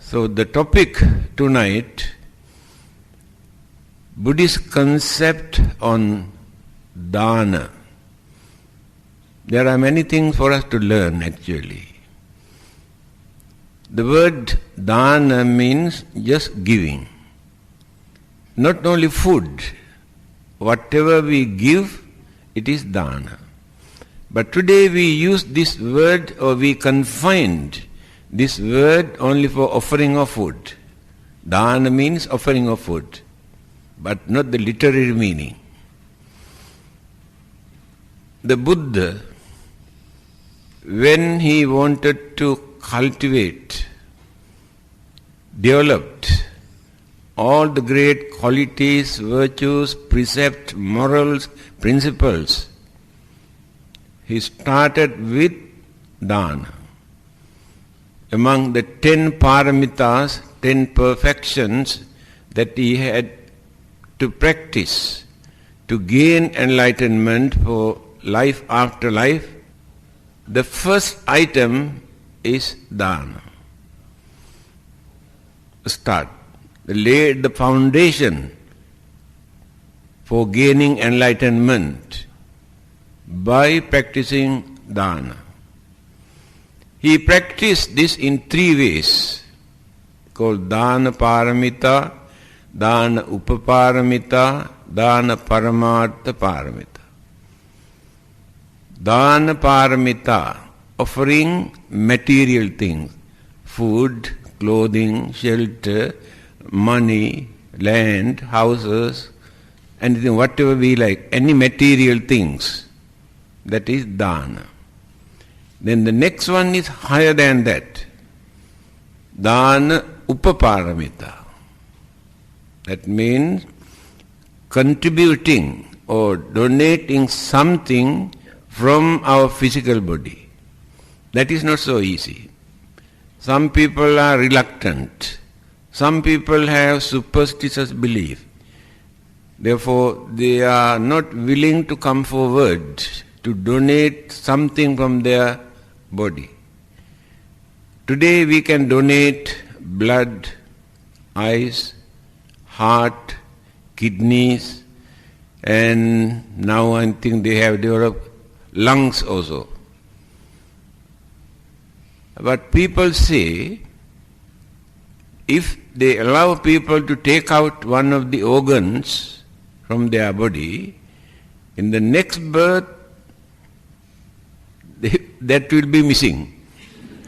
So the topic tonight, Buddhist concept on dana. There are many things for us to learn actually. The word dana means just giving. Not only food, whatever we give, it is dana. But today we use this word, or we confined this word only for offering of food. Dana means offering of food, but not the literary meaning. The Buddha, when he wanted to cultivate, developed all the great qualities, virtues, precepts, morals, principles, he started with dana. Among the 10 paramitas, 10 perfections that he had to practice to gain enlightenment for life after life, the first item is dana. Start. Laid the foundation for gaining enlightenment by practicing dana. He practiced this in 3 ways, called dana paramita, dana upaparamita, dana paramartha paramita. Dana paramita, offering material things, food, clothing, shelter, money, land, houses, anything, whatever we like, any material things, that is dana. Then the next one is higher than that, dana upaparamita. That means contributing or donating something from our physical body. That is not so easy. Some people are reluctant. Some people have superstitious belief. Therefore, they are not willing to come forward to donate something from their body. Today we can donate blood, eyes, heart, kidneys, and now I think they have developed lungs also. But people say, if they allow people to take out one of the organs from their body, in the next birth, that will be missing.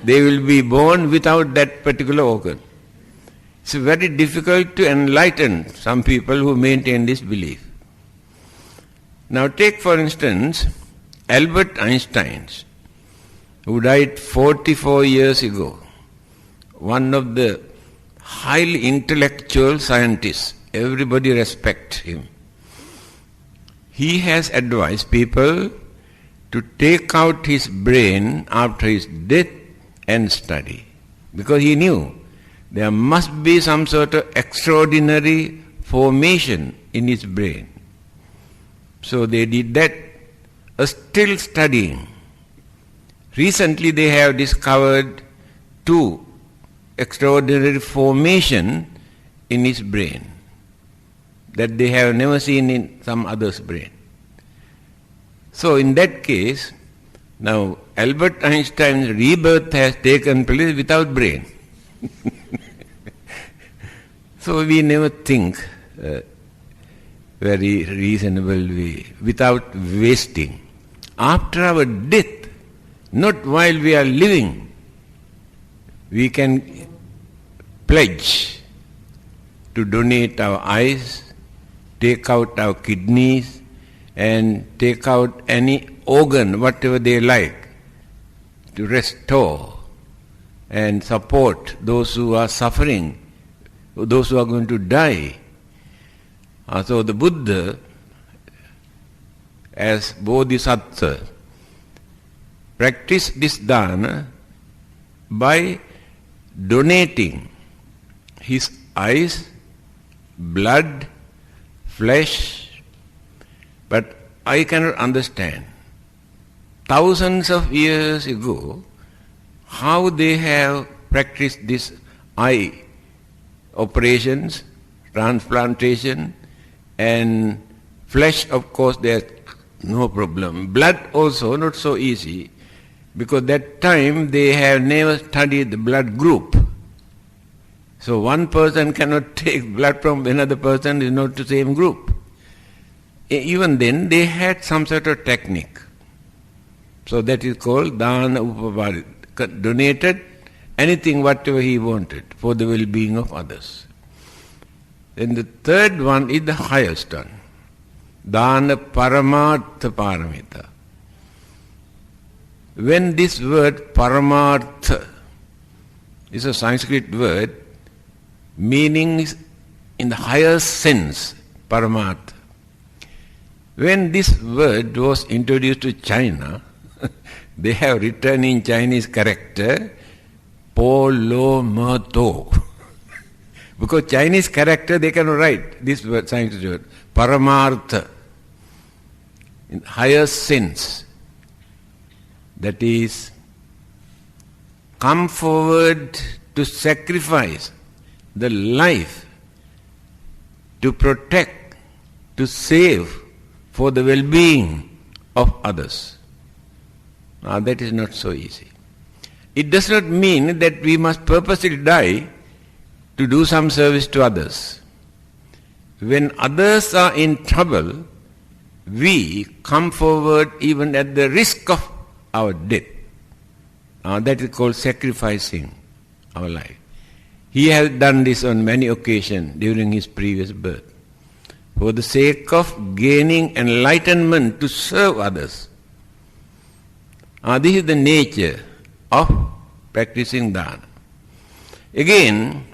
They will be born without that particular organ. It's very difficult to enlighten some people who maintain this belief. Now take for instance Albert Einstein, who died 44 years ago, one of the highly intellectual scientists. Everybody respects him. He has advised people to take out his brain after his death and study, because he knew there must be some sort of extraordinary formation in his brain. So they did that, still studying. Recently they have discovered 2 extraordinary formation in his brain that they have never seen in some other's brain. So in that case, now Albert Einstein's rebirth has taken place without brain. So we never think very reasonable way, without wasting. After our death, not while we are living, we can pledge to donate our eyes, take out our kidneys, and take out any organ, whatever they like, to restore and support those who are suffering, those who are going to die. So the Buddha, as Bodhisattva, practiced this dana by donating his eyes, blood, flesh. But I cannot understand, thousands of years ago, how they have practiced this eye operations, transplantation, and flesh, of course, there's no problem. Blood also not so easy, because that time they have never studied the blood group. So one person cannot take blood from another person, is not the same group. Even then they had some sort of technique. So that is called Dana Upavara. Donated anything, whatever he wanted, for the well-being of others. Then the third one is the highest one. Dana Paramartha Paramita. When this word Paramartha is a Sanskrit word, meaning is in the higher sense, Paramartha. When this word was introduced to China, they have written in Chinese character, Polomato. Because Chinese character they cannot write this word, Sanskrit word, Paramartha, in higher sense. That is, come forward to sacrifice the life, to protect, to save, for the well-being of others. Now that is not so easy. It does not mean that we must purposely die to do some service to others. When others are in trouble, we come forward even at the risk of our death. That is called sacrificing our life. He has done this on many occasions during his previous birth, for the sake of gaining enlightenment to serve others. This is the nature of practicing dana. Again,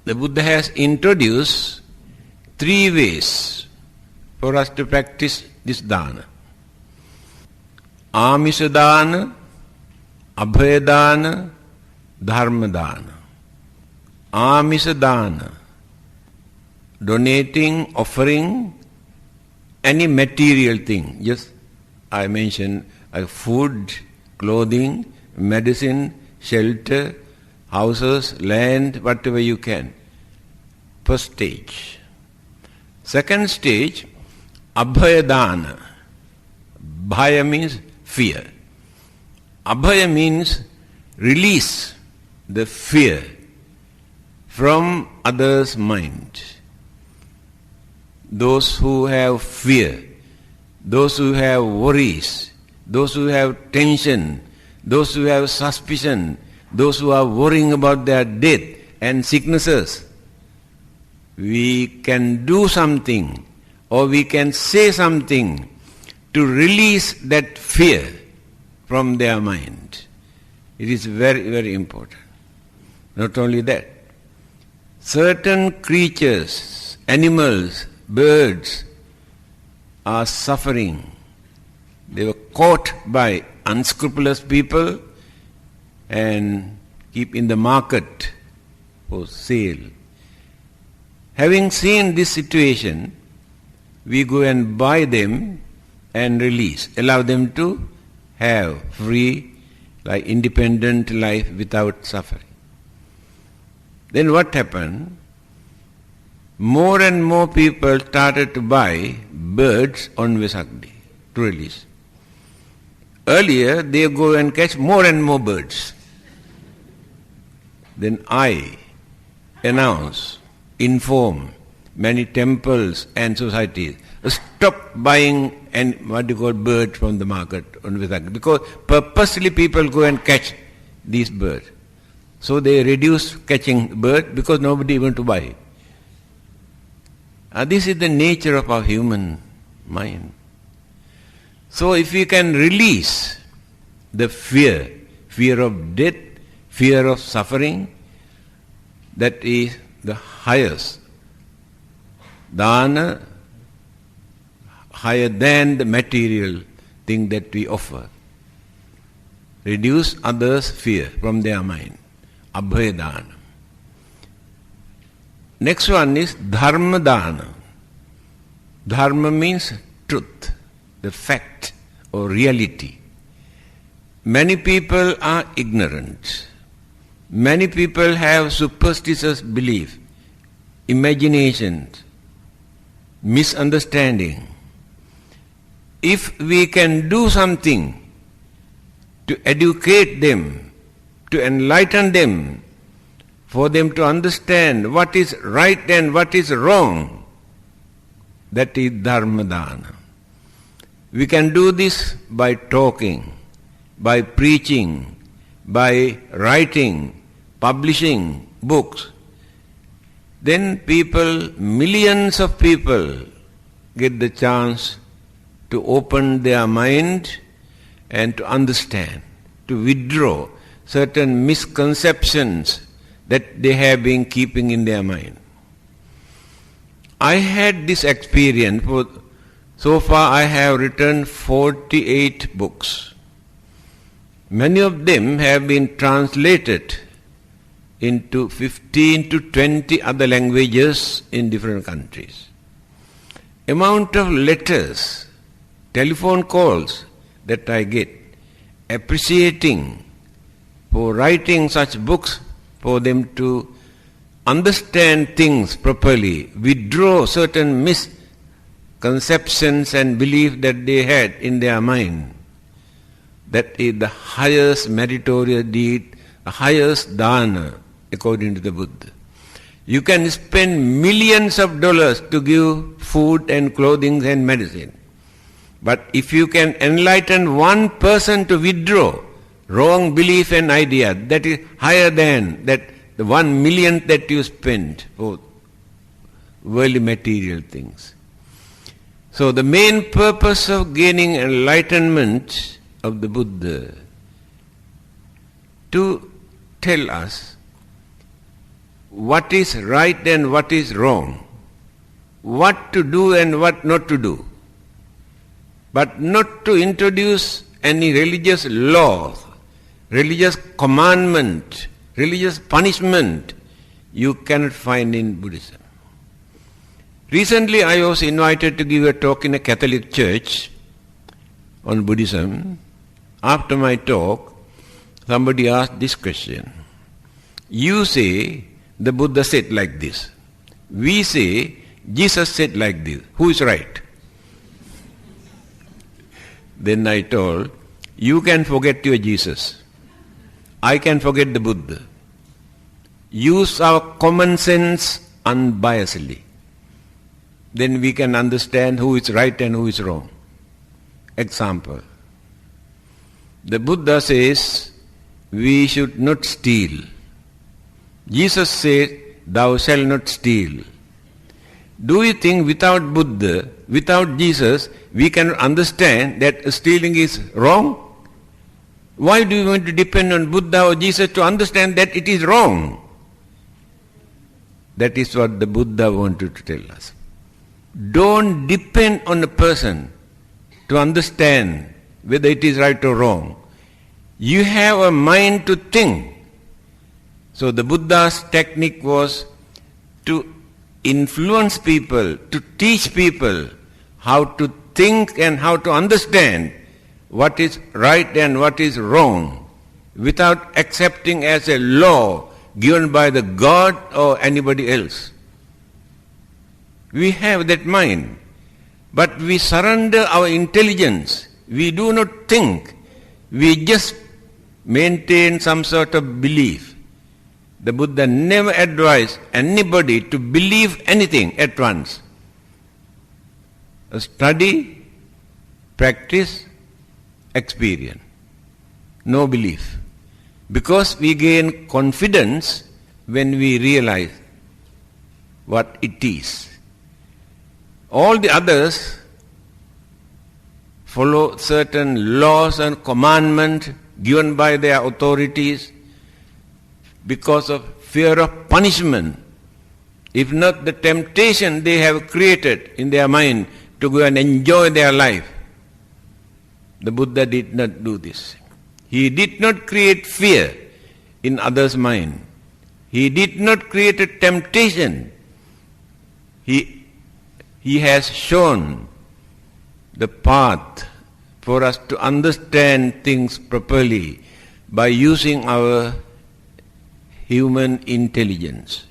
the Buddha has introduced 3 ways for us to practice this dana. Amisa dana, abhaya dana, dharma dana. Amisa dana, donating, offering any material thing. Just I mentioned food, clothing, medicine, shelter, houses, land, whatever you can. First stage. Second stage, abhaya dana. Bhaya means fear. Abhaya means release the fear from others' mind. Those who have fear, those who have worries, those who have tension, those who have suspicion, those who are worrying about their death and sicknesses, we can do something or we can say something to release that fear from their mind. It is very, very important. Not only that, certain creatures, animals, birds are suffering. They were caught by unscrupulous people and keep in the market for sale. Having seen this situation, we go and buy them and release, allow them to have free, like independent life without suffering. Then what happened? More and more people started to buy birds on Vesak Day to release. Earlier, they go and catch more and more birds. Then I announce, inform many temples and societies, stop buying birds from the market on Vesak Day, because purposely people go and catch these birds. So they reduce catching birds because nobody wants to buy it. This is the nature of our human mind. So if we can release the fear of death, fear of suffering, that is the highest dana, higher than the material thing that we offer. Reduce others' fear from their mind. Abhaya dana. Next one is dharma dana. Dharma means truth, the fact or reality. Many people are ignorant. Many people have superstitious belief, imaginations, misunderstanding. If we can do something to educate them, to enlighten them, for them to understand what is right and what is wrong, that is Dharmadana. We can do this by talking, by preaching, by writing, publishing books. Then people, millions of people, get the chance to open their mind and to understand, to withdraw certain misconceptions that they have been keeping in their mind. I had this experience. So far I have written 48 books. Many of them have been translated into 15 to 20 other languages in different countries. Amount of letters, telephone calls that I get, appreciating for writing such books, for them to understand things properly, withdraw certain misconceptions and belief that they had in their mind. That is the highest meritorious deed, the highest dana, according to the Buddha. You can spend millions of dollars to give food and clothing and medicine. But if you can enlighten one person to withdraw wrong belief and idea, that is higher than that the 1 million that you spend for worldly material things. So the main purpose of gaining enlightenment of the Buddha, to tell us what is right and what is wrong, what to do and what not to do, but not to introduce any religious law, religious commandment, religious punishment you cannot find in Buddhism. Recently I was invited to give a talk in a Catholic church on Buddhism. After my talk, somebody asked this question. You say the Buddha said like this. We say Jesus said like this. Who is right? Then I told, you can forget your Jesus. I can forget the Buddha. Use our common sense unbiasedly. Then we can understand who is right and who is wrong. Example. The Buddha says we should not steal. Jesus said, thou shalt not steal. Do you think without Buddha, without Jesus, we can understand that stealing is wrong? Why do you want to depend on Buddha or Jesus to understand that it is wrong? That is what the Buddha wanted to tell us. Don't depend on a person to understand whether it is right or wrong. You have a mind to think. So the Buddha's technique was to influence people, to teach people how to think and how to understand what is right and what is wrong, without accepting as a law given by the God or anybody else. We have that mind, but we surrender our intelligence. We do not think. We just maintain some sort of belief. The Buddha never advised anybody to believe anything at once. Study, practice, experience. No belief. Because we gain confidence when we realize what it is. All the others follow certain laws and commandments given by their authorities because of fear of punishment. If not the temptation they have created in their mind to go and enjoy their life. The Buddha did not do this. He did not create fear in others' mind. He did not create a temptation. He has shown the path for us to understand things properly by using our human intelligence.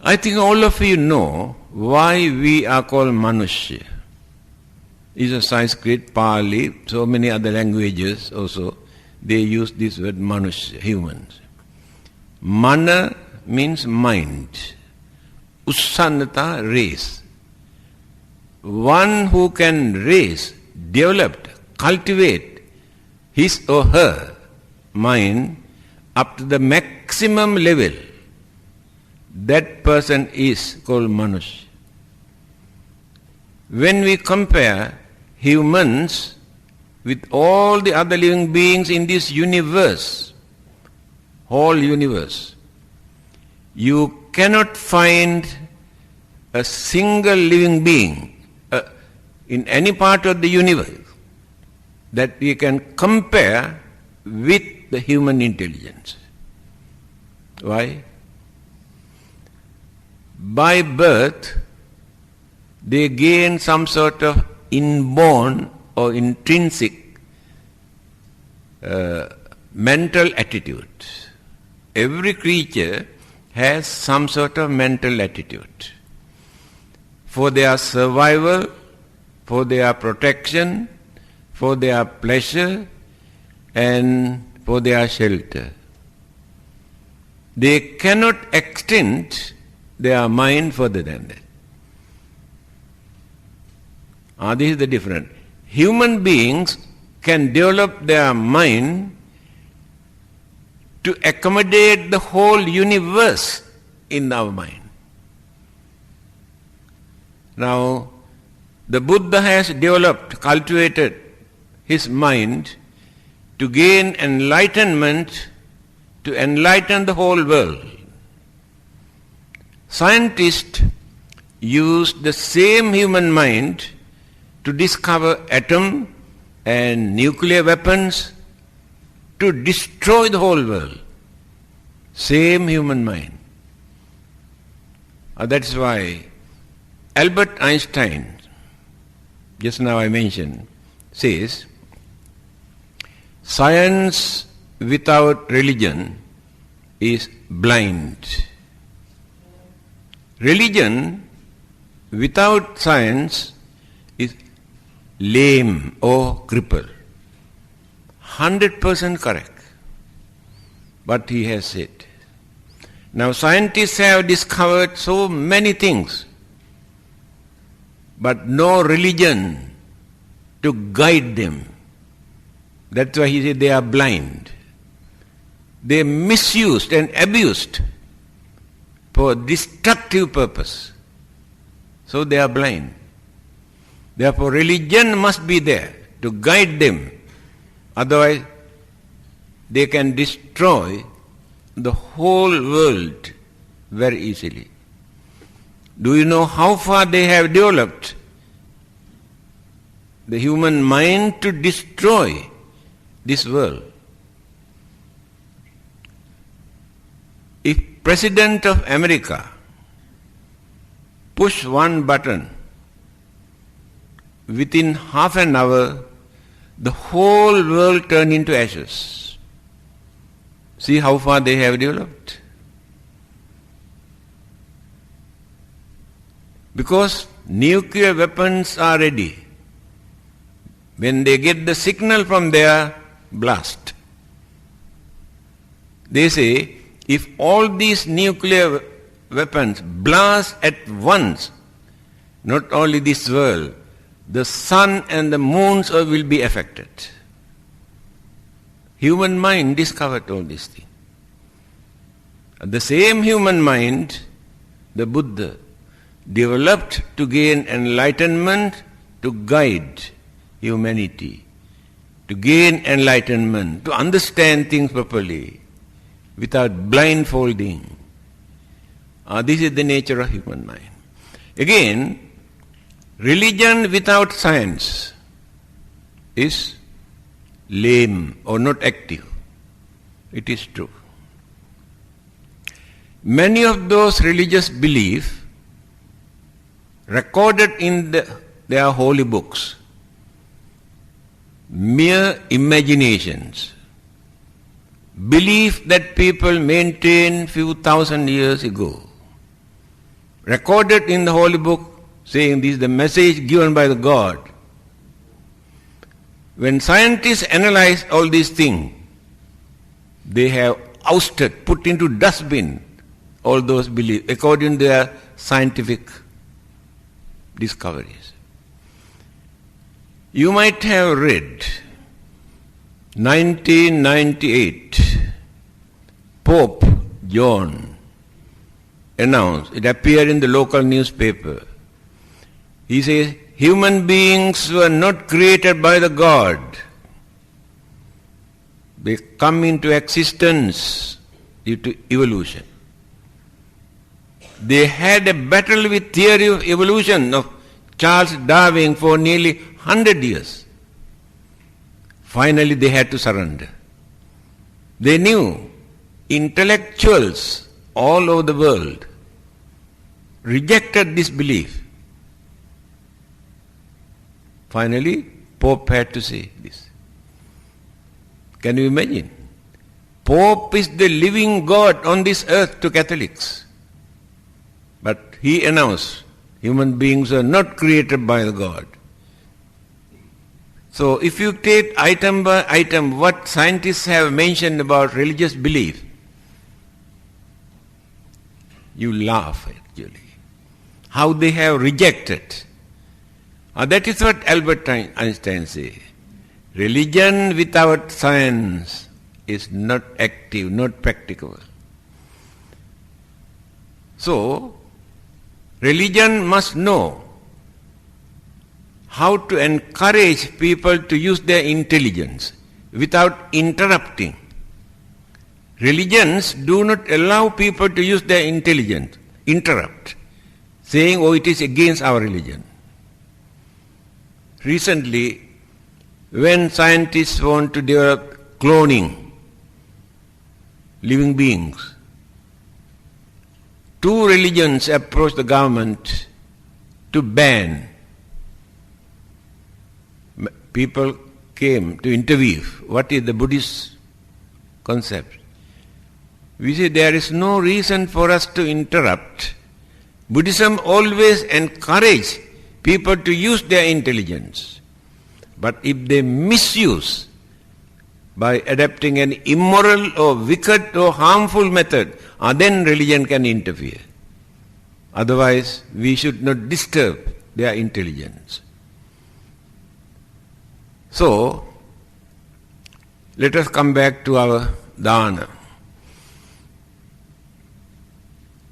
I think all of you know why we are called Manushya. It's a Sanskrit, Pali, so many other languages also, they use this word Manushya, humans. Mana means mind. Ussannata, raise. One who can raise, develop, cultivate his or her mind up to the maximum level, that person is called Manushya. When we compare humans with all the other living beings in this universe, whole universe, you cannot find a single living being in any part of the universe that we can compare with the human intelligence. Why? By birth, they gain some sort of inborn or intrinsic mental attitude. Every creature has some sort of mental attitude. For their survival, for their protection, for their pleasure, and for their shelter. They cannot extend their mind further than that. This is the difference. Human beings can develop their mind to accommodate the whole universe in our mind. Now, the Buddha has developed, cultivated his mind to gain enlightenment, to enlighten the whole world. Scientists use the same human mind to discover atom and nuclear weapons to destroy the whole world. Same human mind. That's why Albert Einstein, just now I mentioned, says, science without religion is blind. Religion without science is lame or crippled. 100% correct. What he has said. Now scientists have discovered so many things, but no religion to guide them. That's why he said they are blind. They misused and abused for destructive purpose. So they are blind. Therefore religion must be there to guide them. Otherwise they can destroy the whole world very easily. Do you know how far they have developed the human mind to destroy this world? If President of America push one button, within half an hour, the whole world turn into ashes. See how far they have developed. Because nuclear weapons are ready. When they get the signal from their blast, they say, if all these nuclear weapons blast at once, not only this world, the sun and the moons will be affected. Human mind discovered all these things. The same human mind, the Buddha, developed to gain enlightenment, to guide humanity, to gain enlightenment, to understand things properly, without blindfolding. This is the nature of human mind. Again, religion without science is lame or not active. It is true. Many of those religious beliefs recorded in their holy books, mere imaginations, belief that people maintained few thousand years ago, recorded in the holy book, saying this is the message given by the God. When scientists analyze all these things, they have ousted, put into dustbin all those beliefs according to their scientific discoveries. You might have read 1998, Pope John announced, it appeared in the local newspaper. He says, human beings were not created by the God. They come into existence due to evolution. They had a battle with theory of evolution of Charles Darwin for nearly 100 years. Finally they had to surrender. They knew intellectuals all over the world rejected this belief. Finally, Pope had to say this. Can you imagine? Pope is the living God on this earth to Catholics. But he announced, human beings are not created by the God. So if you take item by item what scientists have mentioned about religious belief, you laugh actually. How they have rejected. That is what Albert Einstein says. Religion without science is not active, not practicable. So, religion must know how to encourage people to use their intelligence without interrupting. Religions do not allow people to use their intelligence, interrupt, saying, oh, it is against our religion. Recently, when scientists want to develop cloning, living beings, two religions approached the government to ban. People came to interview. What is the Buddhist concept? We say there is no reason for us to interrupt. Buddhism always encourages people to use their intelligence. But if they misuse by adapting an immoral or wicked or harmful method, then religion can interfere. Otherwise, we should not disturb their intelligence. So, let us come back to our dana.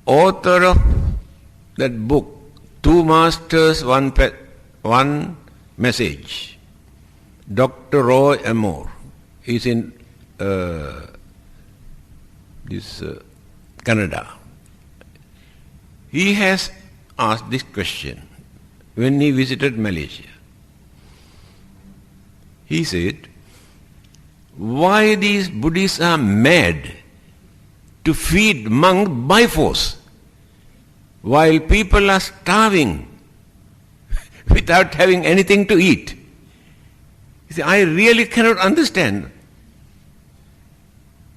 Author of that book, Two Masters, One Message, Dr. Roy Amore, is in Canada. He has asked this question when he visited Malaysia. He said, why these Buddhists are mad to feed monks by force while people are starving without having anything to eat? He said, I really cannot understand.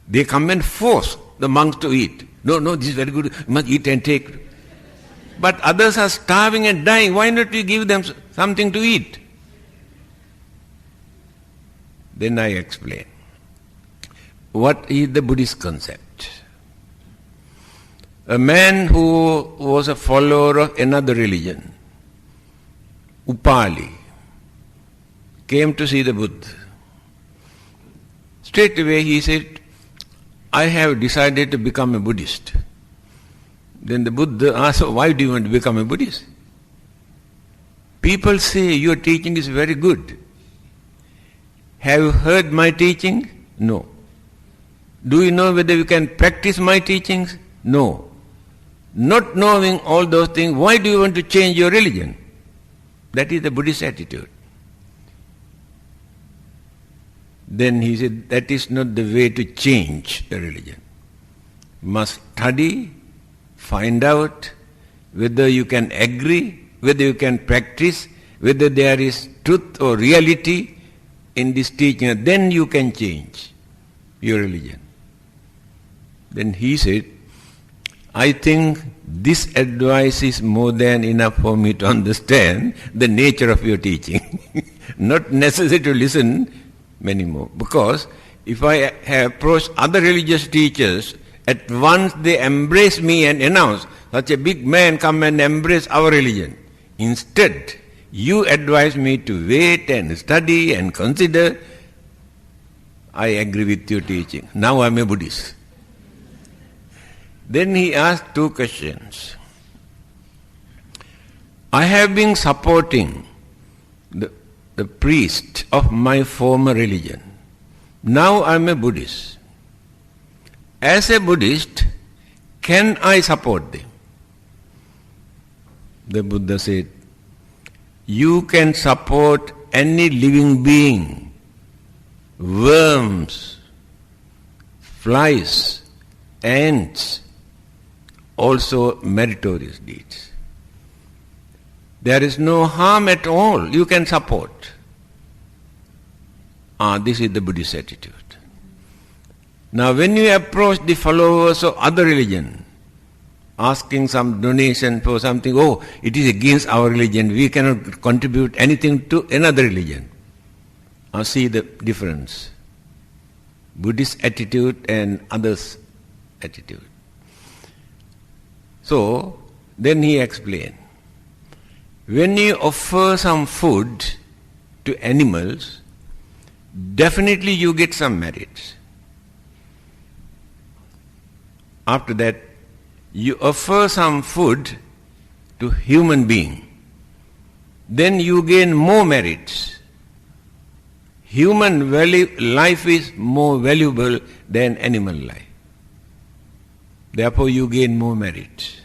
They come and force the monks to eat. No, this is very good, you must eat and take. But others are starving and dying, why not we give them something to eat? Then I explain. What is the Buddhist concept? A man who was a follower of another religion, Upali, came to see the Buddha. Straight away he said, I have decided to become a Buddhist. Then the Buddha asked, why do you want to become a Buddhist? People say your teaching is very good. Have you heard my teaching? No. Do you know whether you can practice my teachings? No. Not knowing all those things, why do you want to change your religion? That is the Buddhist attitude. Then he said, that is not the way to change the religion. You must study, find out whether you can agree, whether you can practice, whether there is truth or reality in this teaching. Then you can change your religion. Then he said, I think this advice is more than enough for me to understand the nature of your teaching. Not necessary to listen many more. Because if I have approached other religious teachers, at once they embrace me and announce, such a big man come and embrace our religion. Instead, you advise me to wait and study and consider. I agree with your teaching. Now I am a Buddhist. Then he asked two questions. I have been supporting the priest of my former religion. Now I am a Buddhist. As a Buddhist, can I support them? The Buddha said, you can support any living being, worms, flies, ants, also meritorious deeds. There is no harm at all. You can support. This is the Buddhist attitude. Now when you approach the followers of other religion, asking some donation for something, oh, it is against our religion, we cannot contribute anything to another religion. See the difference. Buddhist attitude and others' attitude. So, then he explained, when you offer some food to animals, definitely you get some merits. After that, you offer some food to human being, then you gain more merits. Human life is more valuable than animal life. Therefore you gain more merit.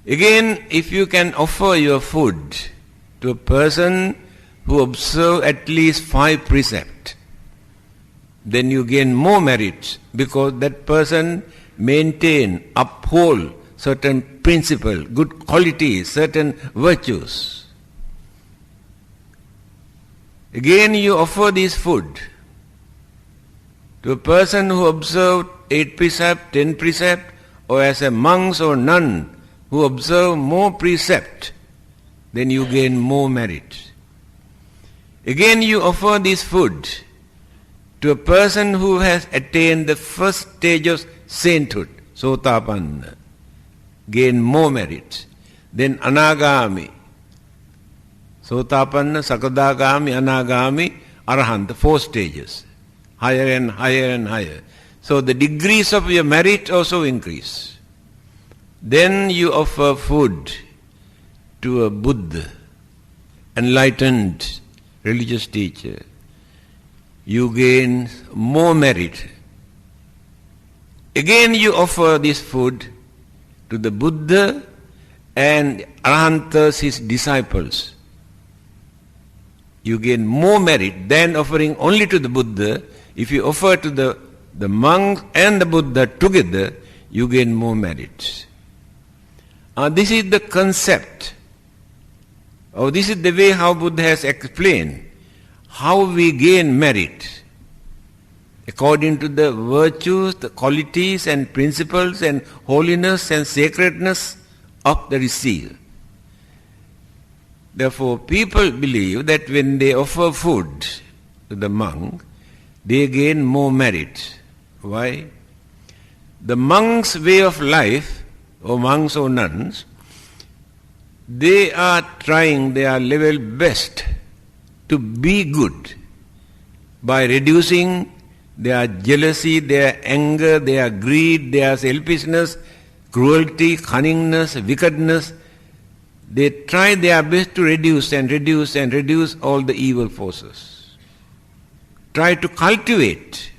Again, if you can offer your food to a person who observes at least 5 precepts, then you gain more merit because that person uphold certain principles, good qualities, certain virtues. Again you offer this food to a person who observed 8 precepts, 10 precepts, or as a monk or nun who observe more precepts, then you gain more merit. Again you offer this food to a person who has attained the first stage of sainthood, Sotapanna, gain more merit. Then Anagami, Sotapanna, Sakadagami, Anagami, Arahanta, 4 stages, higher and higher and higher. So the degrees of your merit also increase. Then you offer food to a Buddha, enlightened religious teacher. You gain more merit. Again you offer this food to the Buddha and Arahantas, his disciples. You gain more merit than offering only to the Buddha. If you offer to the monks and the Buddha together, you gain more merit. This is the concept. This is the way how Buddha has explained how we gain merit according to the virtues, the qualities and principles and holiness and sacredness of the receiver. Therefore, people believe that when they offer food to the monk, they gain more merit. Why? The monk's way of life, or monks or nuns, they are trying their level best to be good by reducing their jealousy, their anger, their greed, their selfishness, cruelty, cunningness, wickedness. They try their best to reduce and reduce and reduce all the evil forces. Try to cultivate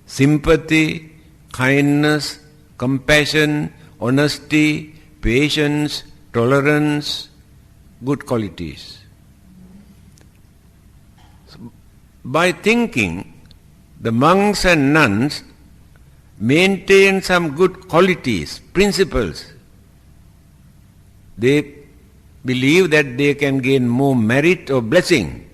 sympathy, kindness, compassion, honesty, patience, tolerance, good qualities. So, by thinking, the monks and nuns maintain some good qualities, principles. They believe that they can gain more merit or blessing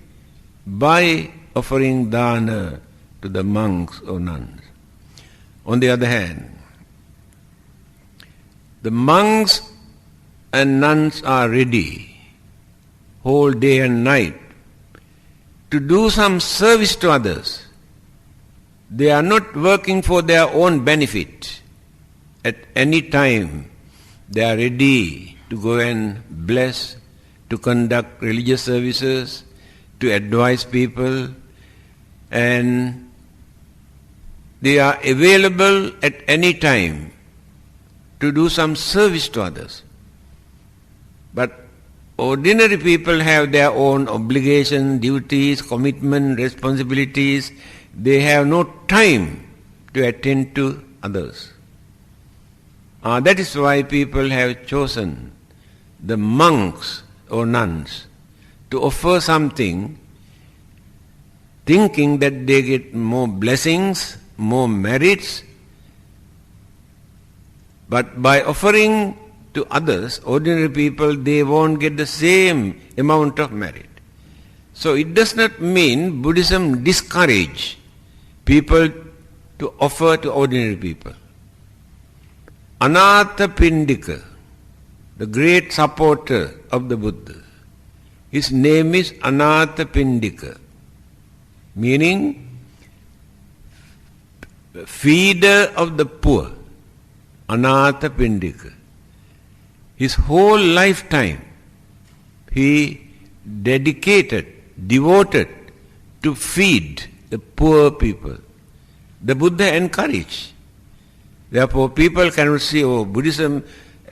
by offering dana to the monks or nuns. On the other hand, the monks and nuns are ready whole day and night to do some service to others. They are not working for their own benefit. At any time, they are ready to go and bless, to conduct religious services, to advise people, and they are available at any time to do some service to others. But ordinary people have their own obligations, duties, commitment, responsibilities. They have no time to attend to others. That is why people have chosen the monks or nuns to offer something, thinking that they get more blessings, more merits. But by offering to others, ordinary people, they won't get the same amount of merit. So it does not mean Buddhism discourage people to offer to ordinary people. Anathapindika, the great supporter of the Buddha, his name is Anathapindika, meaning feeder of the poor. Anathapindika. His whole lifetime he devoted to feed the poor people. The Buddha encouraged. Therefore, people cannot say, Buddhism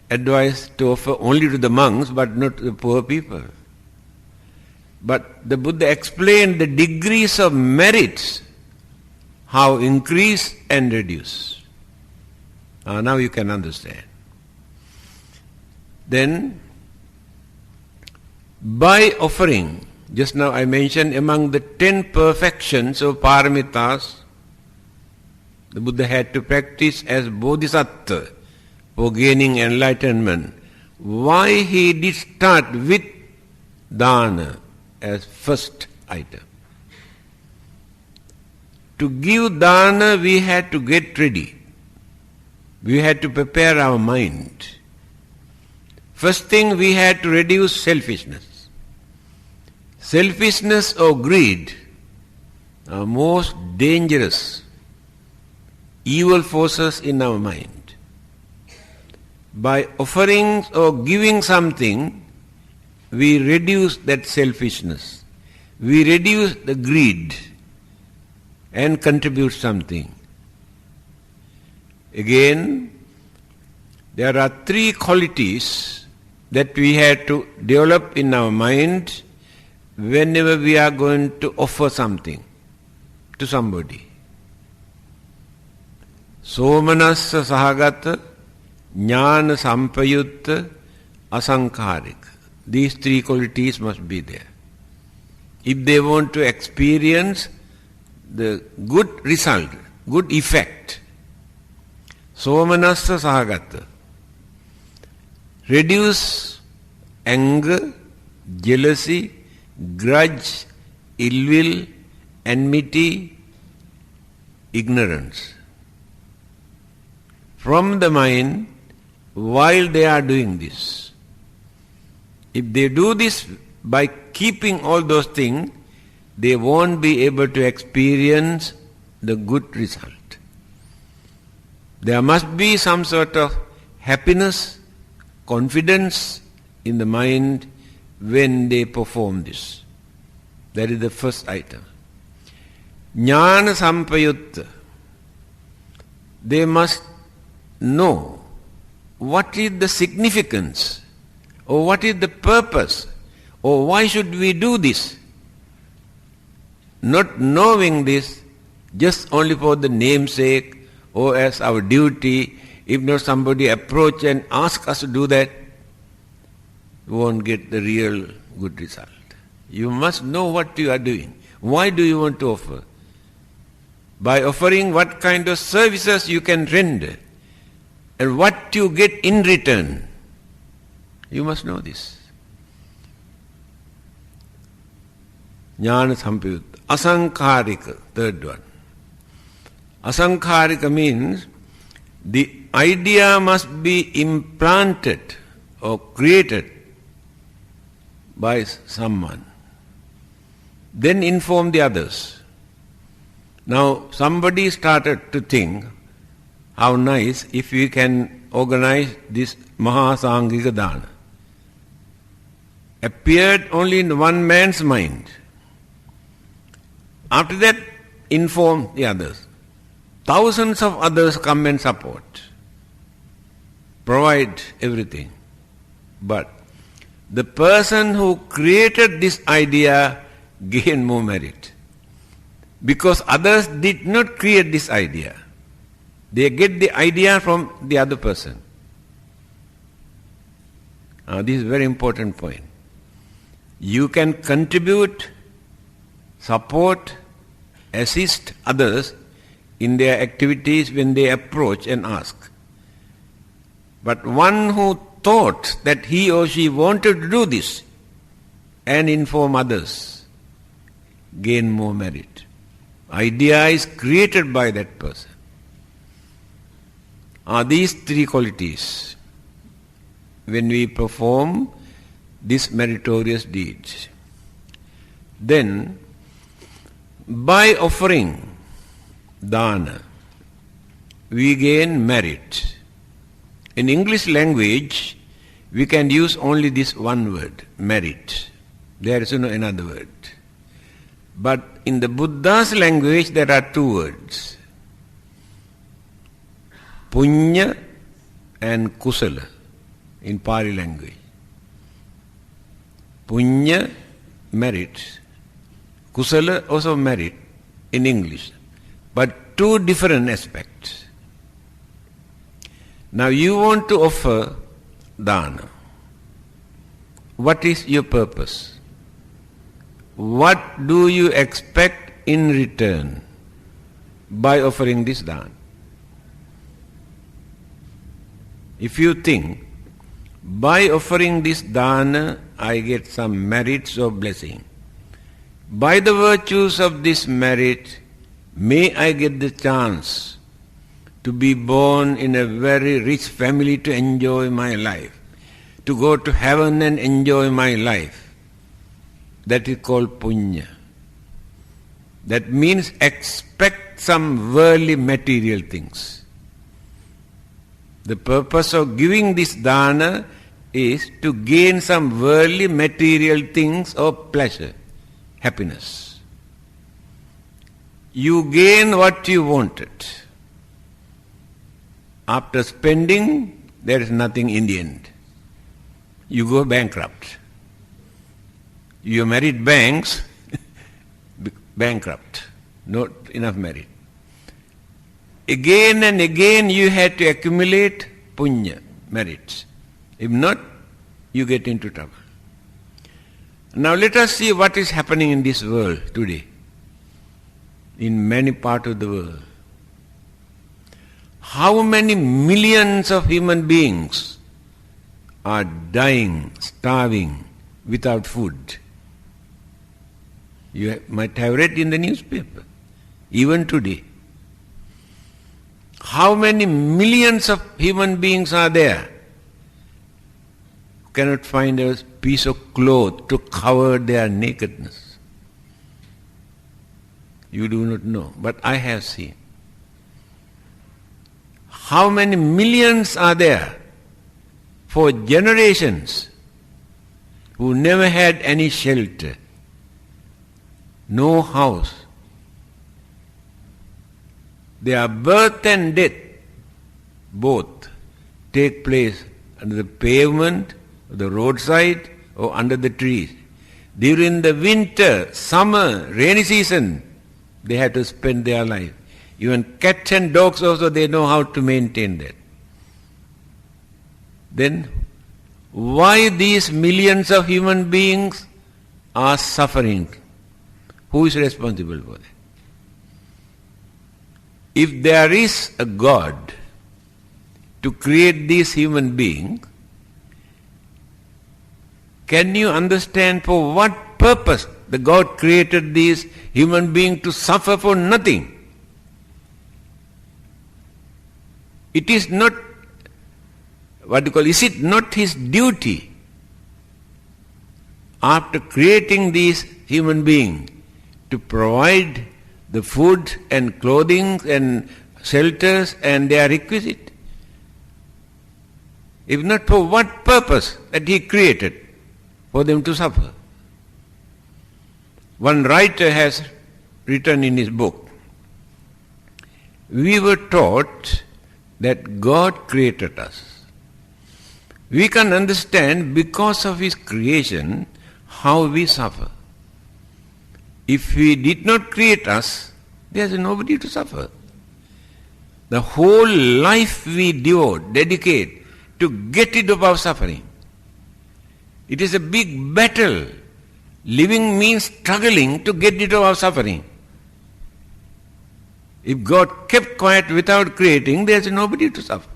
advised to offer only to the monks but not to the poor people. But the Buddha explained the degrees of merits, how increase and reduce. Now you can understand. Then, by offering, just now I mentioned among the 10 perfections of paramitas, the Buddha had to practice as Bodhisattva for gaining enlightenment. Why he did start with dana as first item? To give dana, we had to get ready. We had to prepare our mind. First thing, we had to reduce selfishness. Selfishness or greed are most dangerous evil forces in our mind. By offering or giving something, we reduce that selfishness. We reduce the greed and contribute something. Again, there are 3 qualities that we have to develop in our mind whenever we are going to offer something to somebody. Somanassa sahagata, jnana sampayutta, asankarika. These 3 qualities must be there. If they want to experience the good result, good effect, Somanassa sahagata, reduce anger, jealousy, grudge, ill will, enmity, ignorance from the mind while they are doing this. If they do this by keeping all those things, they won't be able to experience the good result. There must be some sort of happiness, confidence in the mind when they perform this. That is the first item. Jnana sampayutta. They must know what is the significance or what is the purpose or why should we do this. Not knowing this just only for the namesake or as our duty. If not somebody approach and ask us to do that, you won't get the real good result. You must know what you are doing. Why do you want to offer? By offering, what kind of services you can render and what you get in return. You must know this. Jnana sampayutta. Asankarika, third one. Asankharika means the idea must be implanted or created by someone. Then inform the others. Now somebody started to think, how nice if we can organize this Mahasangika Dana. Appeared only in one man's mind. After that, inform the others. Thousands of others come and support, provide everything. But the person who created this idea gained more merit. Because others did not create this idea. They get the idea from the other person. This is a very important point. You can contribute, support, assist others in their activities when they approach and ask. But one who thought that he or she wanted to do this and inform others gain more merit. Idea is created by that person. These three qualities when we perform this meritorious deeds. Then, by offering dana, we gain merit. In English language, we can use only this one word, merit. There is no another word. But in the Buddha's language, there are two words, punya and kusala in Pali language. Punya, merit. Kusala, also merit in English. But two different aspects. Now you want to offer dana. What is your purpose? What do you expect in return by offering this dana? If you think, by offering this dana, I get some merits or blessing. By the virtues of this merit, may I get the chance to be born in a very rich family to enjoy my life, to go to heaven and enjoy my life. That is called punya. That means expect some worldly material things. The purpose of giving this dana is to gain some worldly material things of pleasure, happiness. You gain what you wanted. After spending, there is nothing in the end. You go bankrupt. Your merit banks, bankrupt. Not enough merit. Again and again you had to accumulate punya, merits. If not, you get into trouble. Now let us see what is happening in this world today, in many parts of the world. How many millions of human beings are dying, starving, without food? You might have read in the newspaper, even today. How many millions of human beings are there who cannot find a piece of cloth to cover their nakedness? You do not know, but I have seen. How many millions are there for generations who never had any shelter, no house? Their birth and death both take place under the pavement, the roadside, or under the trees. During the winter, summer, rainy season, they have to spend their life. Even cats and dogs also, they know how to maintain that. Then, why these millions of human beings are suffering? Who is responsible for that? If there is a God to create these human beings, can you understand for what purpose the God created these human beings to suffer for nothing? it is not, is it not his duty, after creating these human beings, to provide the food and clothing and shelters and their requisite? If not, for what purpose that he created? For them to suffer. One writer has written in his book, we were taught that God created us. We can understand because of his creation how we suffer. If he did not create us, there is nobody to suffer. The whole life we dedicate to get rid of our suffering. It is a big battle. Living means struggling to get rid of our suffering. If God kept quiet without creating, there is nobody to suffer.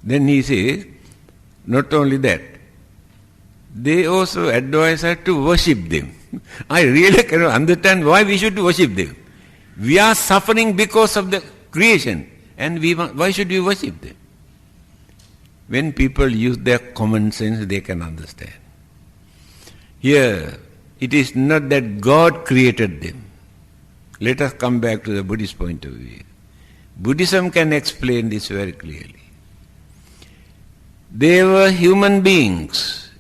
Then he says, not only that, they also advise us to worship them. I really cannot understand why we should worship them. We are suffering because of the creation, and why should we worship them? When people use their common sense, they can understand. Here, it is not that God created them. Let us come back to the Buddhist point of view. Buddhism can explain this very clearly. They were human beings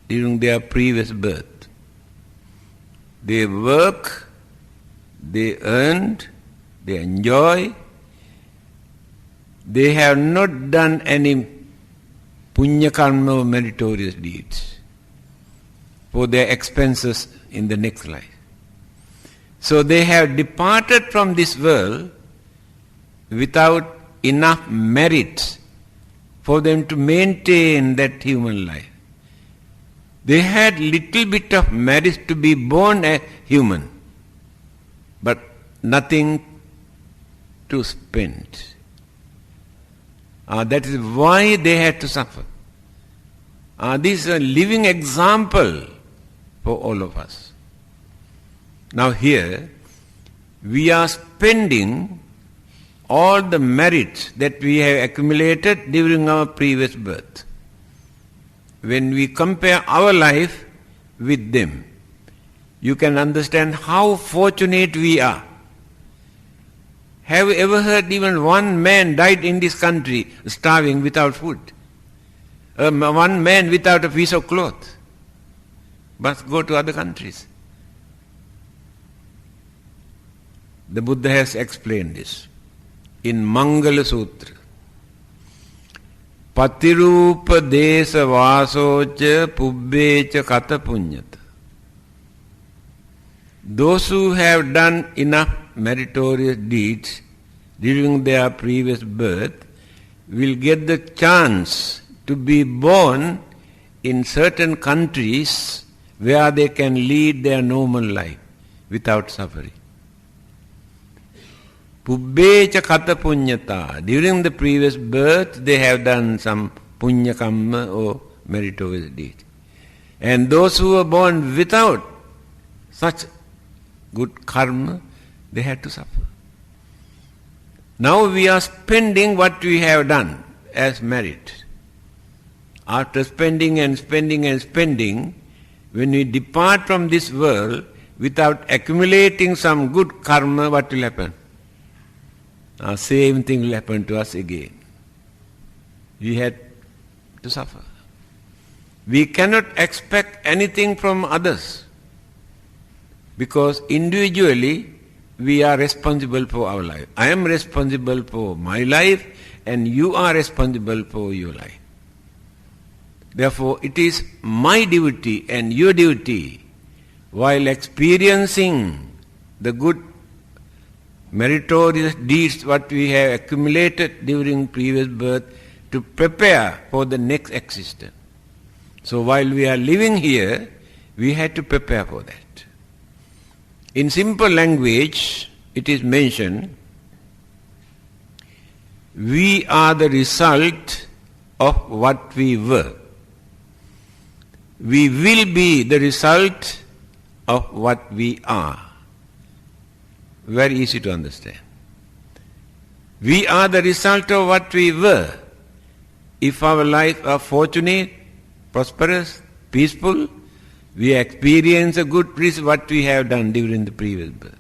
during their previous birth. They work, they earned, they enjoy. They have not done any punya karma or meritorious deeds for their expenses in the next life. So they have departed from this world without enough merit for them to maintain that human life. They had little bit of merit to be born a human, but nothing to spend. That is why they had to suffer. This is a living example for all of us. Now here, we are spending all the merits that we have accumulated during our previous birth. When we compare our life with them, you can understand how fortunate we are. Have you ever heard even one man died in this country starving without food? One man without a piece of cloth? Must go to other countries. The Buddha has explained this in Mangala Sutra. Patirupa desa vasocha pubbecha katha punyata. Those who have done enough meritorious deeds during their previous birth will get the chance to be born in certain countries where they can lead their normal life without suffering. Pubbecha katha punyata. During the previous birth they have done some punya kamma or meritorious deed. And those who were born without such good karma, they had to suffer. Now we are spending what we have done as merit. After spending and spending and spending, when we depart from this world without accumulating some good karma, what will happen? Same thing will happen to us again. We had to suffer. We cannot expect anything from others, because individually we are responsible for our life. I am responsible for my life and you are responsible for your life. Therefore, it is my duty and your duty, while experiencing the good meritorious deeds what we have accumulated during previous birth, to prepare for the next existence. So while we are living here, we had to prepare for that. In simple language, it is mentioned, we are the result of what we were. We will be the result of what we are. Very easy to understand. We are the result of what we were. If our life are fortunate, prosperous, peaceful, we experience a good result what we have done during the previous birth.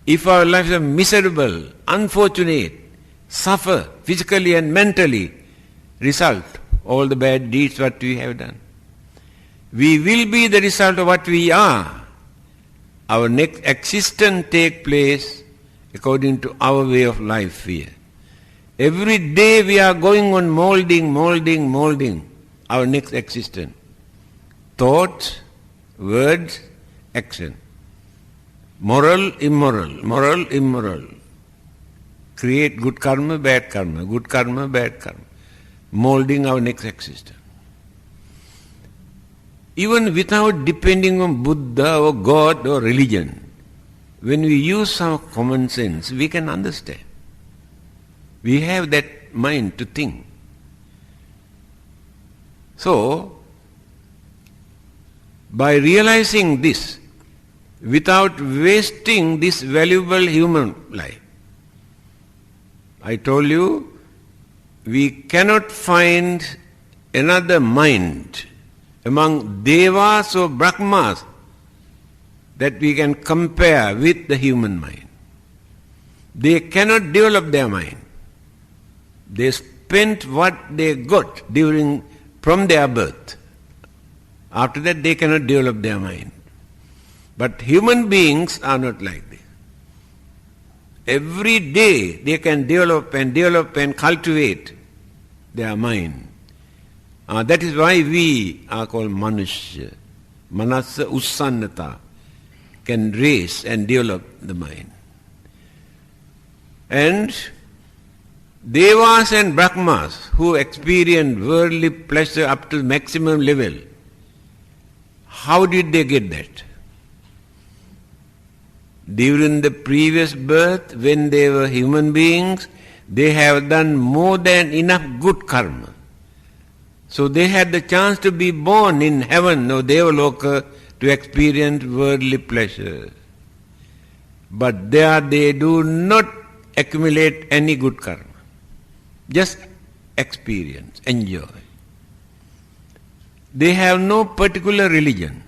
If our lives are miserable, unfortunate, suffer physically and mentally, result all the bad deeds what we have done. We will be the result of what we are. Our next existence take place according to our way of life here. Every day we are going on molding our next existence. Thoughts, words, action. Moral, immoral. Create good karma, bad karma, good karma, bad karma. Molding our next existence. Even without depending on Buddha or God or religion, when we use some common sense, we can understand. We have that mind to think. So, by realizing this, without wasting this valuable human life, I told you, we cannot find another mind among devas or brahmas that we can compare with the human mind. They cannot develop their mind. They spent what they got from their birth. After that they cannot develop their mind. But human beings are not like this. Every day they can develop and cultivate their mind. That is why we are called manushya. Manasa ussannata, can raise and develop the mind. And devas and brahmas who experience worldly pleasure up to maximum level, how did they get that? During the previous birth, when they were human beings, they have done more than enough good karma. So they had the chance to be born in heaven or Devaloka to experience worldly pleasure. But there they do not accumulate any good karma. Just experience, enjoy. They have no particular religion.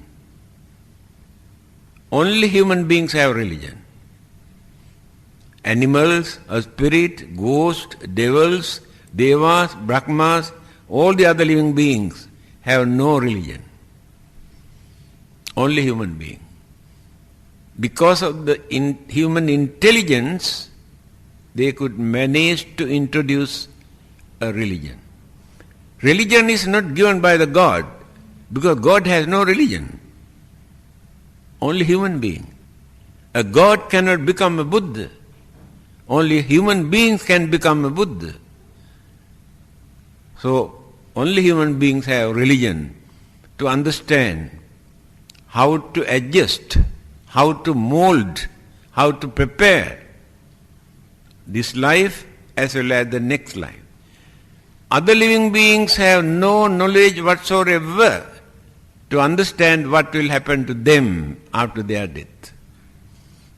Only human beings have religion. Animals, a spirit, ghosts, devils, devas, brahmas, all the other living beings have no religion. Only human being. Because of the human intelligence, they could manage to introduce a religion. Religion is not given by the God, because God has no religion. Only human being. A God cannot become a Buddha. Only human beings can become a Buddha. So, only human beings have religion to understand how to adjust, how to mold, how to prepare this life as well as the next life. Other living beings have no knowledge whatsoever to understand what will happen to them after their death.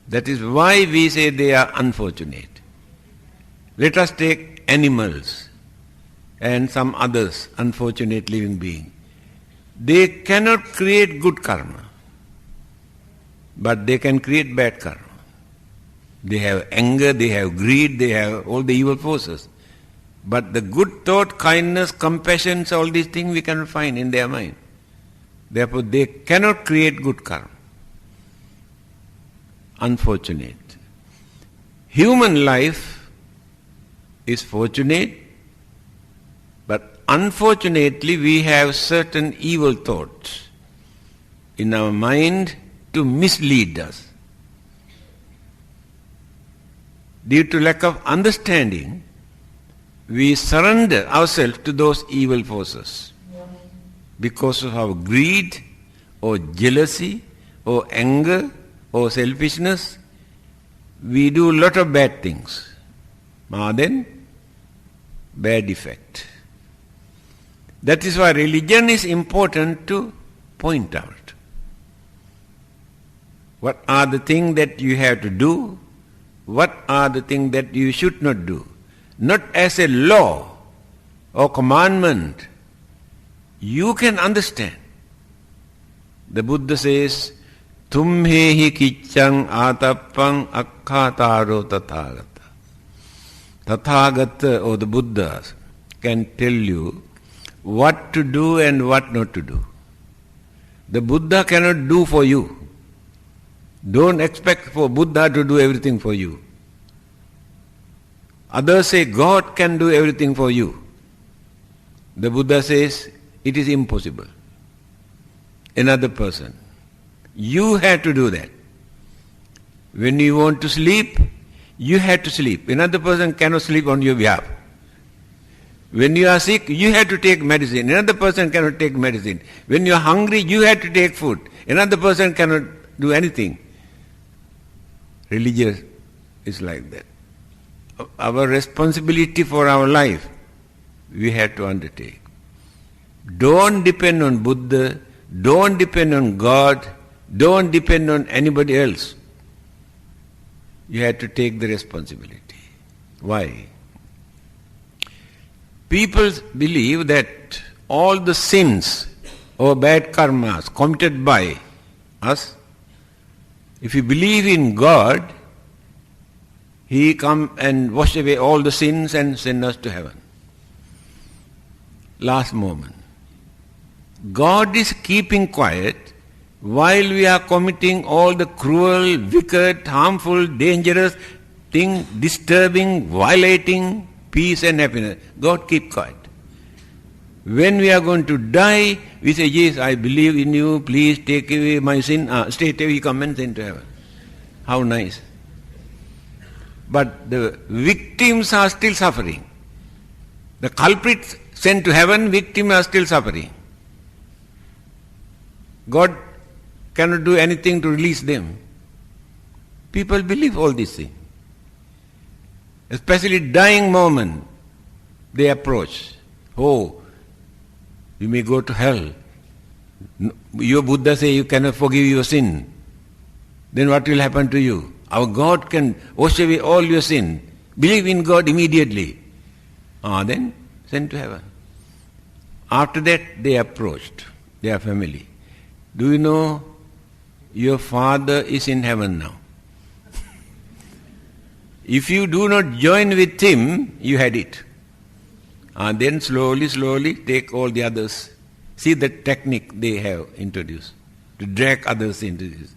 That is why we say they are unfortunate. Let us take animals and some others, unfortunate living beings. They cannot create good karma, but they can create bad karma. They have anger, they have greed, they have all the evil forces. But the good thought, kindness, compassion, all these things we cannot find in their mind. Therefore, they cannot create good karma. Unfortunate. Human life is fortunate, but unfortunately we have certain evil thoughts in our mind to mislead us. Due to lack of understanding, we surrender ourselves to those evil forces. Because of our greed or jealousy or anger or selfishness, we do a lot of bad things. Then, bad effect. That is why religion is important to point out. What are the things that you have to do? What are the things that you should not do? not as a law or commandment, you can understand. The Buddha says, Tumhehi kiccang atappang akkhataro tathagata. Tathagata, or the Buddhas, can tell you what to do and what not to do. The Buddha cannot do for you. Don't expect for Buddha to do everything for you. Others say God can do everything for you. The Buddha says it is impossible. Another person. You have to do that. When you want to sleep, you have to sleep. Another person cannot sleep on your behalf. When you are sick, you have to take medicine. Another person cannot take medicine. When you are hungry, you have to take food. Another person cannot do anything. Religious is like that. Our responsibility for our life, we have to undertake. Don't depend on Buddha, don't depend on God, don't depend on anybody else. You have to take the responsibility. Why? People believe that all the sins or bad karmas committed by us, if you believe in God, He come and wash away all the sins and send us to heaven. Last moment. God is keeping quiet while we are committing all the cruel, wicked, harmful, dangerous things, disturbing, violating peace and happiness. God keep quiet. When we are going to die, we say, yes, I believe in you, please take away my sin. Straight away He come and send to heaven. How nice. But the victims are still suffering. The culprits sent to heaven, victims are still suffering. God cannot do anything to release them. People believe all these things. Especially dying moment, they approach. Oh, you may go to hell. Your Buddha say you cannot forgive your sin. Then what will happen to you? Our God can wash away all your sin. Believe in God immediately. Then sent to heaven. After that, they approached their family. Do you know your father is in heaven now? If you do not join with him, you had it. Then slowly take all the others. See the technique they have introduced, to drag others into this.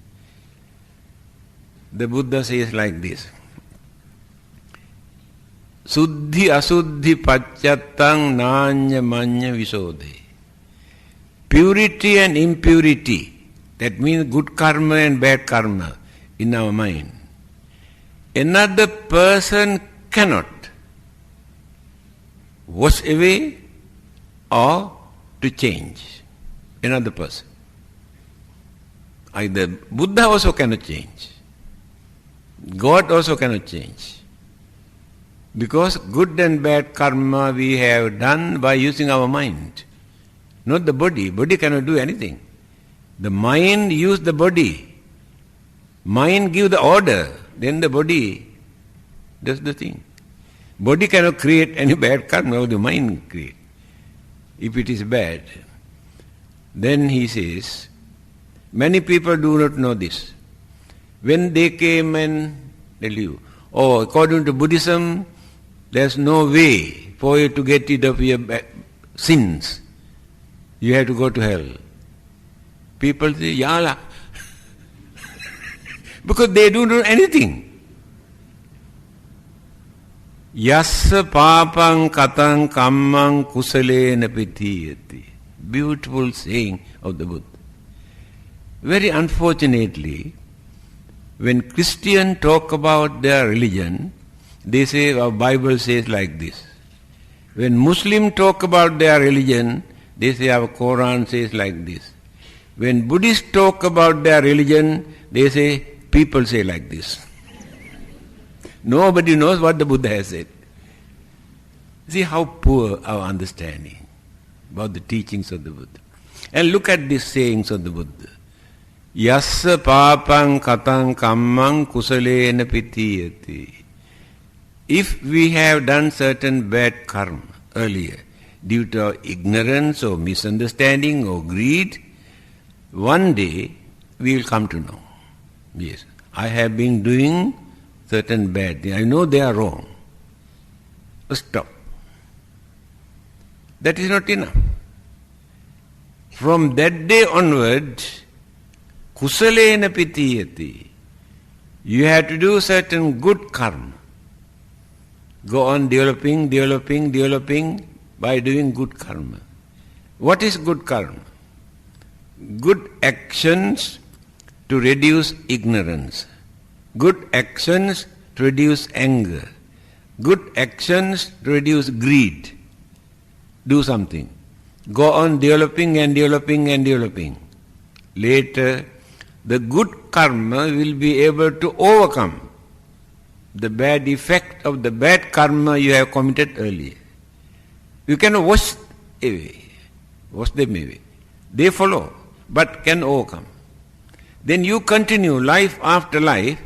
The Buddha says like this. Suddhi asuddhi pacchatang nanya manya visodhe. Purity and impurity, that means good karma and bad karma in our mind. Another person cannot wash away or to change another person. Either Buddha also cannot change. God also cannot change. Because good and bad karma we have done by using our mind. Not the body. Body cannot do anything. The mind use the body. Mind give the order. Then the body does the thing. Body cannot create any bad karma, the mind create. If it is bad. Then he says, many people do not know this. When they came and tell you, according to Buddhism, there's no way for you to get rid of your sins. You have to go to hell. People say, Yala. Because they don't know anything. Yassa papang katang kammang kusalena pitiyati. Beautiful saying of the Buddha. Very unfortunately, when Christians talk about their religion, they say our Bible says like this. When Muslims talk about their religion, they say our Quran says like this. When Buddhists talk about their religion, they say people say like this. Nobody knows what the Buddha has said. See how poor our understanding about the teachings of the Buddha. And look at these sayings of the Buddha. Yassa papang katang kammang kusalena pitiyati. If we have done certain bad karma earlier, due to our ignorance or misunderstanding or greed, one day we will come to know. Yes, I have been doing certain bad things. I know they are wrong. Stop. That is not enough. From that day onward, kusalena pitiyati. You have to do certain good karma. Go on developing by doing good karma. What is good karma? Good actions to reduce ignorance. Good actions to reduce anger. Good actions to reduce greed. Do something. Go on developing. Later, the good karma will be able to overcome the bad effect of the bad karma you have committed earlier. You cannot wash them away. They follow, but can overcome. Then you continue life after life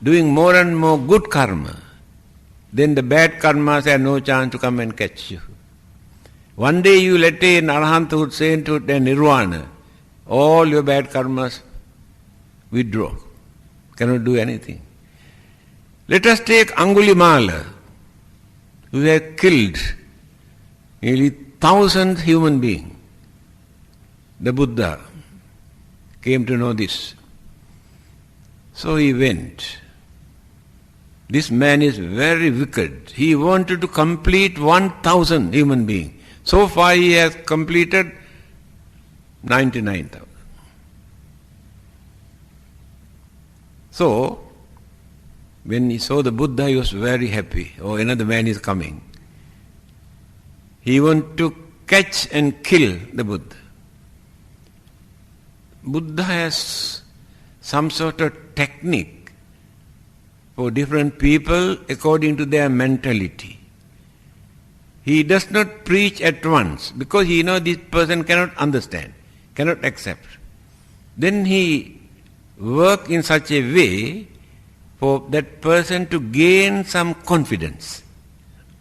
doing more and more good karma. Then the bad karmas have no chance to come and catch you. One day you will attain arahanthood, sainthood and nirvana. All your bad karmas withdraw. Cannot do anything. Let us take Angulimala, who had killed nearly 1,000 human beings. The Buddha came to know this. So he went. This man is very wicked. He wanted to complete 1,000 human beings. So far he has completed 99,000. So, when he saw the Buddha, he was very happy. Oh, another man is coming. He wanted to catch and kill the Buddha. Buddha has some sort of technique for different people according to their mentality. He does not preach at once because he knows this person cannot understand, cannot accept. Then he works in such a way for that person to gain some confidence.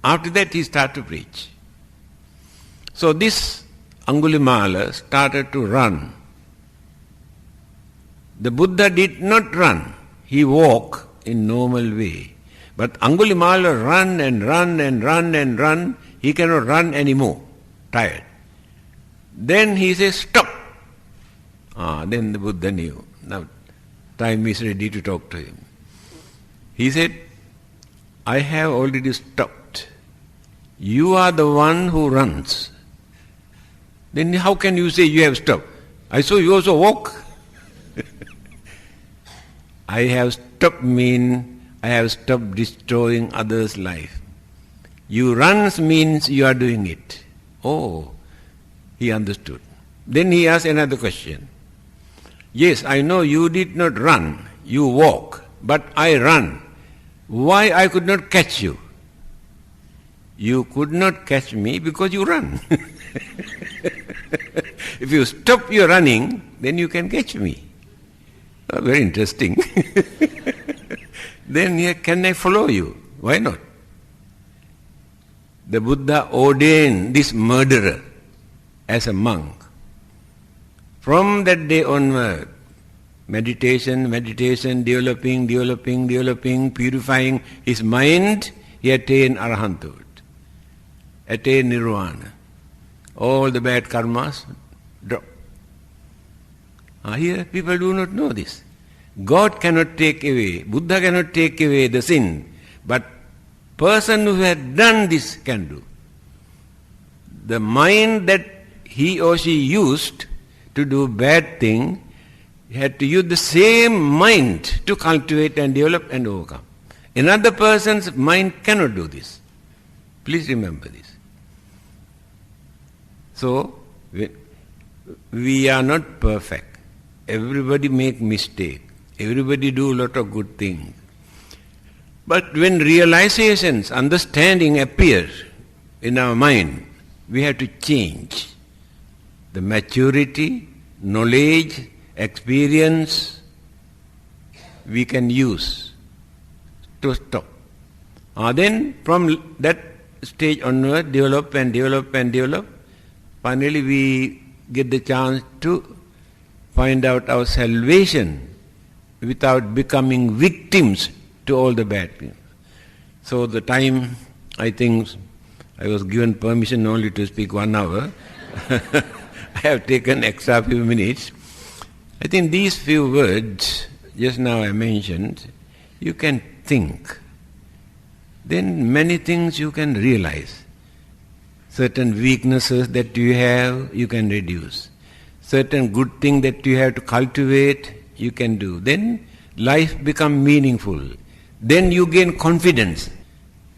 After that he starts to preach. So this Angulimala started to run. The Buddha did not run. He walked in normal way. But Angulimala run. He cannot run anymore. Tired. Then he says, stop. Then the Buddha knew. Now time is ready to talk to him. He said, I have already stopped. You are the one who runs. Then how can you say you have stopped? I saw you also walk. I have stopped mean I have stopped destroying others' life. You runs means you are doing it. Oh, he understood. Then he asked another question. Yes, I know you did not run, you walk, but I run. Why I could not catch you? You could not catch me because you run. If you stop your running, then you can catch me. Oh, very interesting. Then here, can I follow you? Why not? The Buddha ordained this murderer as a monk. From that day onward, meditation, developing, purifying his mind, he attained arahanthood, attained nirvana. All the bad karmas drop. Here people do not know this. God cannot take away, Buddha cannot take away the sin, but person who has done this can do. The mind that he or she used to do bad thing, had to use the same mind to cultivate and develop and overcome. Another person's mind cannot do this. Please remember this. So, we are not perfect. Everybody make mistake. Everybody do a lot of good things. But when realizations, understanding appear in our mind, we have to change. The maturity, knowledge, experience we can use to stop. Then from that stage onward, develop and develop and develop. Finally we get the chance to find out our salvation without becoming victims to all the bad things. So the time, I think, I was given permission only to speak 1 hour. I have taken extra few minutes. I think these few words, just now I mentioned, you can think. Then many things you can realize. Certain weaknesses that you have, you can reduce. Certain good thing that you have to cultivate, you can do. Then life becomes meaningful. Then you gain confidence.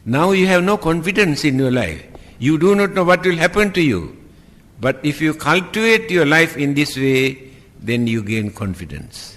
Now you have no confidence in your life. You do not know what will happen to you. But if you cultivate your life in this way, then you gain confidence.